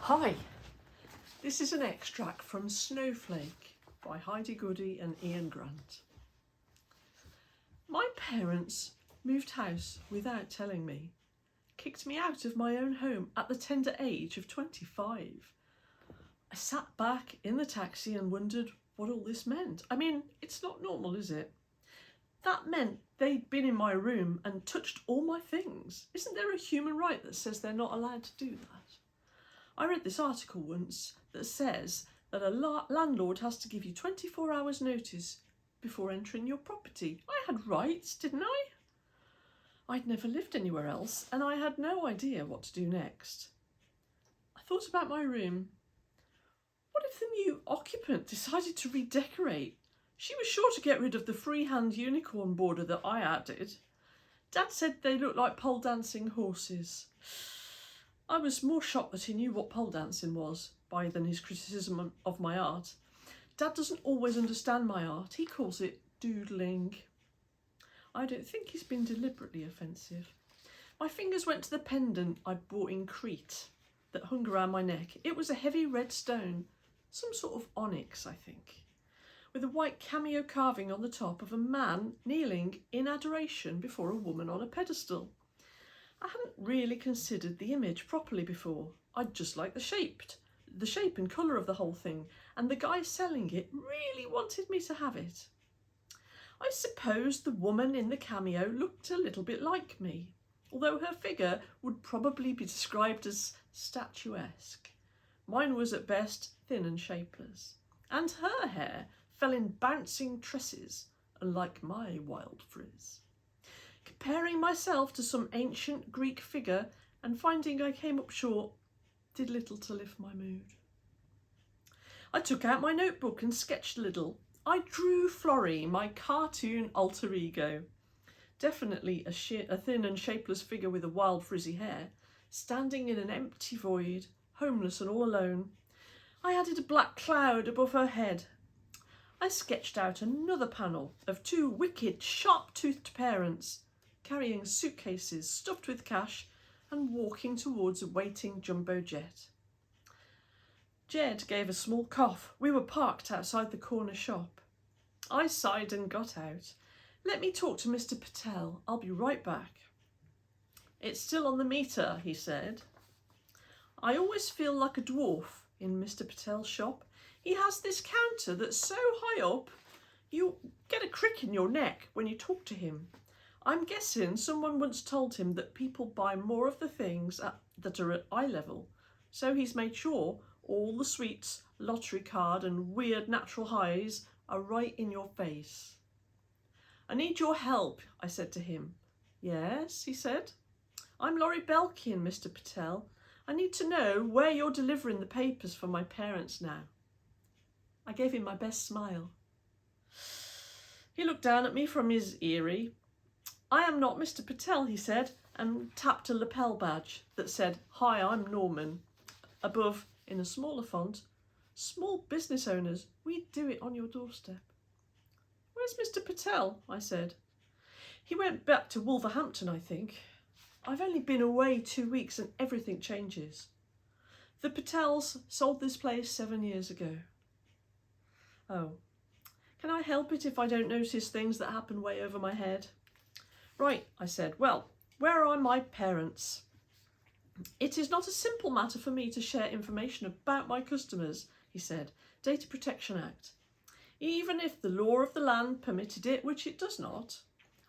Hi, this is an extract from Snowflake by Heide Goody Iain Grant. My parents moved house without telling me, kicked me out of my own home at the tender age of 25. I sat back in the taxi and wondered what all this meant. I mean, it's not normal, is it? That meant they'd been in my room and touched all my things. Isn't there a human right that says they're not allowed to do that? I read this article once that says that a landlord has to give you 24 hours notice before entering your property. I had rights, didn't I? I'd never lived anywhere else and I had no idea what to do next. I thought about my room. What if the new occupant decided to redecorate? She was sure to get rid of the freehand unicorn border that I added. Dad said they looked like pole dancing horses. I was more shocked that he knew what pole dancing was than his criticism of my art. Dad doesn't always understand my art. He calls it doodling. I don't think he's been deliberately offensive. My fingers went to the pendant I bought in Crete that hung around my neck. It was a heavy red stone, some sort of onyx, I think, with a white cameo carving on the top of a man kneeling in adoration before a woman on a pedestal. I hadn't really considered the image properly before. I just liked the shape and colour of the whole thing, and the guy selling it really wanted me to have it. I suppose the woman in the cameo looked a little bit like me, although her figure would probably be described as statuesque. Mine was at best thin and shapeless, and her hair fell in bouncing tresses, unlike my wild frizz. Comparing myself to some ancient Greek figure and finding I came up short did little to lift my mood. I took out my notebook and sketched a little. I drew Florrie, my cartoon alter ego. Definitely a thin and shapeless figure with a wild frizzy hair, standing in an empty void, homeless and all alone. I added a black cloud above her head. I sketched out another panel of two wicked, sharp-toothed parents, carrying suitcases stuffed with cash and walking towards a waiting jumbo jet. Jed gave a small cough. We were parked outside the corner shop. I sighed and got out. Let me talk to Mr. Patel. I'll be right back. It's still on the meter, he said. I always feel like a dwarf in Mr. Patel's shop. He has this counter that's so high up, you get a crick in your neck when you talk to him. I'm guessing someone once told him that people buy more of the things that are at eye level, so he's made sure all the sweets, lottery card and weird natural highs are right in your face. I need your help, I said to him. Yes, he said. I'm Laurie Belkin, Mr. Patel. I need to know where you're delivering the papers for my parents now. I gave him my best smile. He looked down at me from his eyrie. I am not Mr. Patel, he said, and tapped a lapel badge that said, Hi, I'm Norman. Above, in a smaller font, Small business owners, we do it on your doorstep. Where's Mr. Patel? I said. He went back to Wolverhampton, I think. I've only been away 2 weeks and everything changes. The Patels sold this place 7 years ago. Oh, can I help it if I don't notice things that happen way over my head? Right, I said. Well, where are my parents? It is not a simple matter for me to share information about my customers, he said. Data Protection Act. Even if the law of the land permitted it, which it does not,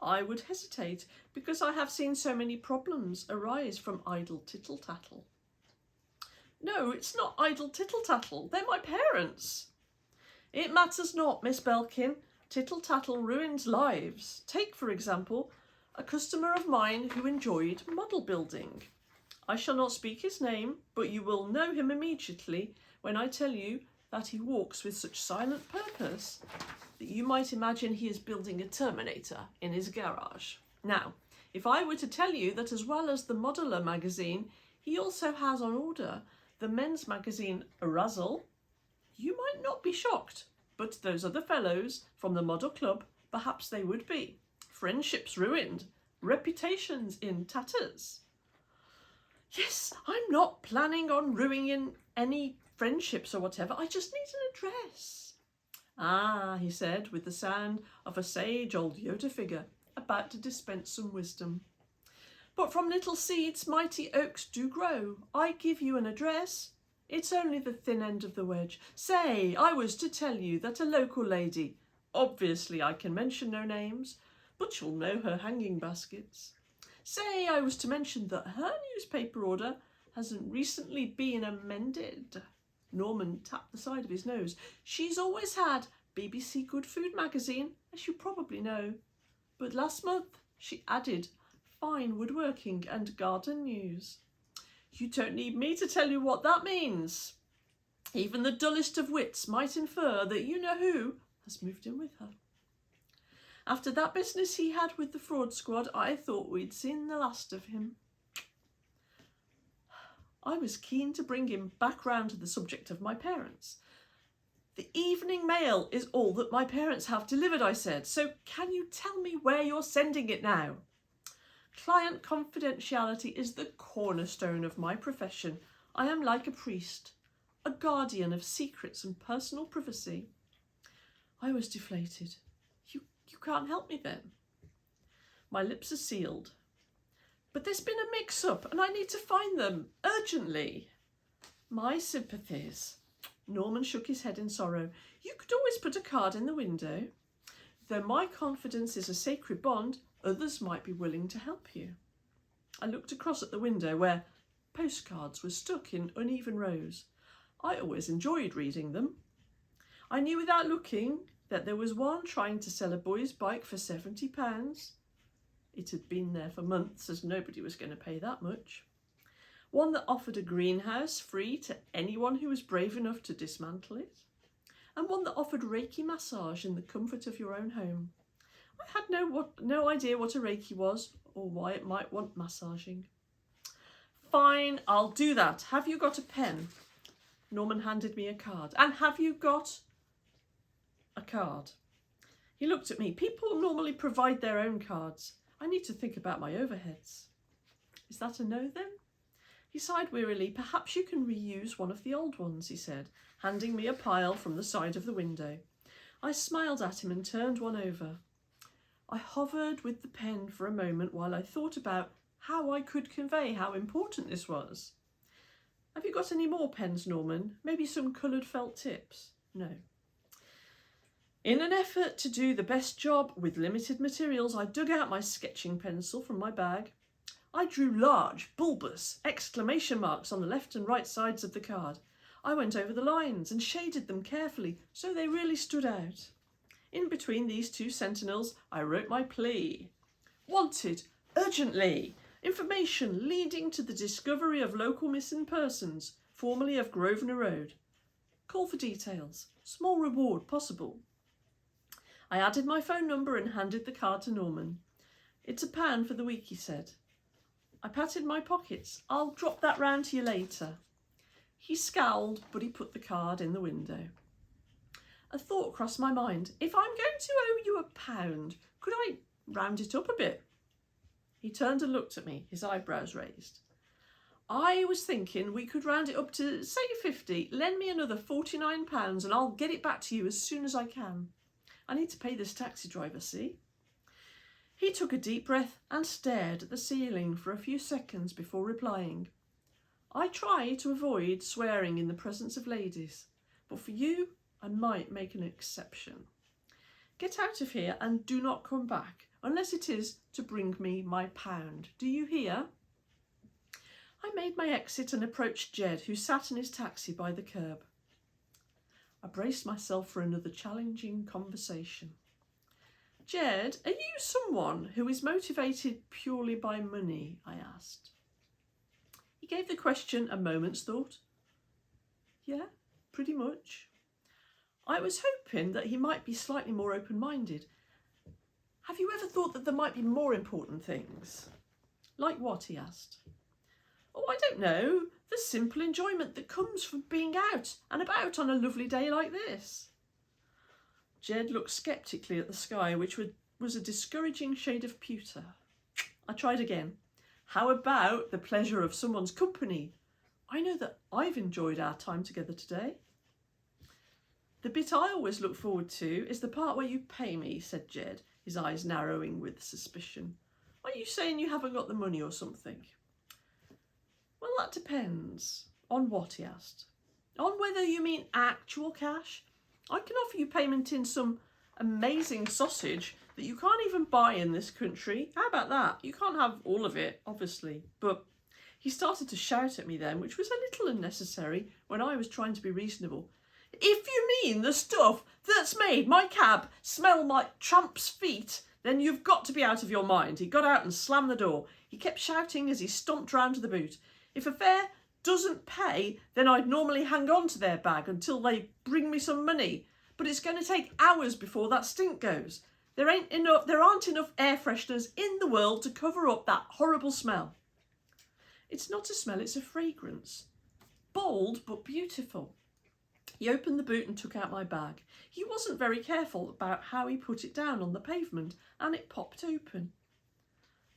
I would hesitate because I have seen so many problems arise from idle tittle-tattle. No, it's not idle tittle-tattle. They're my parents. It matters not, Miss Belkin. Tittle-tattle ruins lives. Take, for example, a customer of mine who enjoyed model building. I shall not speak his name, but you will know him immediately when I tell you that he walks with such silent purpose that you might imagine he is building a Terminator in his garage. Now, if I were to tell you that as well as the Modeler magazine, he also has on order the men's magazine Razzle, you might not be shocked, but those other fellows from the model club, perhaps they would be. Friendships ruined, reputations in tatters. Yes, I'm not planning on ruining any friendships or whatever. I just need an address. Ah, he said, with the sound of a sage old Yoda figure about to dispense some wisdom. But from little seeds mighty oaks do grow. I give you an address. It's only the thin end of the wedge. Say, I was to tell you that a local lady, obviously I can mention no names, but you'll know her hanging baskets. Say, I was to mention that her newspaper order hasn't recently been amended. Norman tapped the side of his nose. She's always had BBC Good Food magazine, as you probably know. But last month she added fine woodworking and garden news. You don't need me to tell you what that means. Even the dullest of wits might infer that you-know-who has moved in with her. After that business he had with the fraud squad, I thought we'd seen the last of him. I was keen to bring him back round to the subject of my parents. The evening mail is all that my parents have delivered, I said, so can you tell me where you're sending it now? Client confidentiality is the cornerstone of my profession. I am like a priest, a guardian of secrets and personal privacy. I was deflated. You can't help me then. My lips are sealed. But there's been a mix-up and I need to find them urgently. My sympathies. Norman shook his head in sorrow. You could always put a card in the window. Though my confidence is a sacred bond, others might be willing to help you. I looked across at the window where postcards were stuck in uneven rows. I always enjoyed reading them. I knew without looking that there was one trying to sell a boy's bike for £70. It had been there for months, as nobody was going to pay that much. One that offered a greenhouse free to anyone who was brave enough to dismantle it. And one that offered Reiki massage in the comfort of your own home. I had no idea what a Reiki was or why it might want massaging. Fine, I'll do that. Have you got a pen? Norman handed me a card. And have you got a card? He looked at me. People normally provide their own cards. I need to think about my overheads. Is that a no then? He sighed wearily. Perhaps you can reuse one of the old ones, he said, handing me a pile from the side of the window. I smiled at him and turned one over. I hovered with the pen for a moment while I thought about how I could convey how important this was. Have you got any more pens, Norman? Maybe some coloured felt tips? No. In an effort to do the best job with limited materials, I dug out my sketching pencil from my bag. I drew large, bulbous exclamation marks on the left and right sides of the card. I went over the lines and shaded them carefully so they really stood out. In between these two sentinels, I wrote my plea. Wanted, urgently, information leading to the discovery of local missing persons, formerly of Grosvenor Road. Call for details. Small reward possible. I added my phone number and handed the card to Norman. It's £1 for the week, he said. I patted my pockets. I'll drop that round to you later. He scowled, but he put the card in the window. A thought crossed my mind. If I'm going to owe you £1, could I round it up a bit? He turned and looked at me, his eyebrows raised. I was thinking we could round it up to, say, 50. Lend me another £49 and I'll get it back to you as soon as I can. I need to pay this taxi driver, see? He took a deep breath and stared at the ceiling for a few seconds before replying. I try to avoid swearing in the presence of ladies, but for you, I might make an exception. Get out of here and do not come back, unless it is to bring me my £1. Do you hear? I made my exit and approached Jed, who sat in his taxi by the curb. I braced myself for another challenging conversation. Jed, are you someone who is motivated purely by money? I asked. He gave the question a moment's thought. Yeah, pretty much. I was hoping that he might be slightly more open-minded. Have you ever thought that there might be more important things? Like what? He asked. Oh, I don't know. The simple enjoyment that comes from being out and about on a lovely day like this. Jed looked sceptically at the sky, which was a discouraging shade of pewter. I tried again. How about the pleasure of someone's company? I know that I've enjoyed our time together today. The bit I always look forward to is the part where you pay me, said Jed, his eyes narrowing with suspicion. Are you saying you haven't got the money or something? Well, that depends. On what, he asked. On whether you mean actual cash? I can offer you payment in some amazing sausage that you can't even buy in this country. How about that? You can't have all of it, obviously. But he started to shout at me then, which was a little unnecessary when I was trying to be reasonable. If you mean the stuff that's made my cab smell like tramp's feet, then you've got to be out of your mind. He got out and slammed the door. He kept shouting as he stomped round to the boot. If a fare doesn't pay, then I'd normally hang on to their bag until they bring me some money. But it's going to take hours before that stink goes. There aren't enough air fresheners in the world to cover up that horrible smell. It's not a smell, it's a fragrance. Bold but beautiful. He opened the boot and took out my bag. He wasn't very careful about how he put it down on the pavement, and it popped open.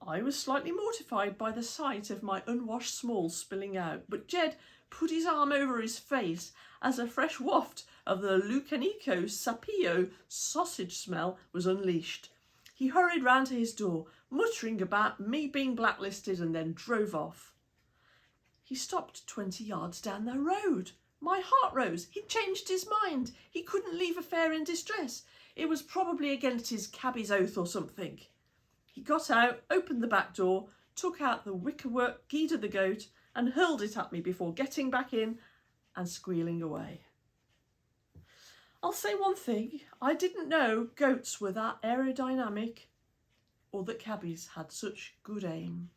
I was slightly mortified by the sight of my unwashed smalls spilling out, but Jed put his arm over his face as a fresh waft of the Lucanico Sapio sausage smell was unleashed. He hurried round to his door, muttering about me being blacklisted, and then drove off. He stopped 20 yards down the road. My heart rose. He'd changed his mind. He couldn't leave a fare in distress. It was probably against his cabbie's oath or something. He got out, opened the back door, took out the wickerwork Guido the goat and hurled it at me before getting back in and squealing away. I'll say one thing. I didn't know goats were that aerodynamic or that cabbies had such good aim.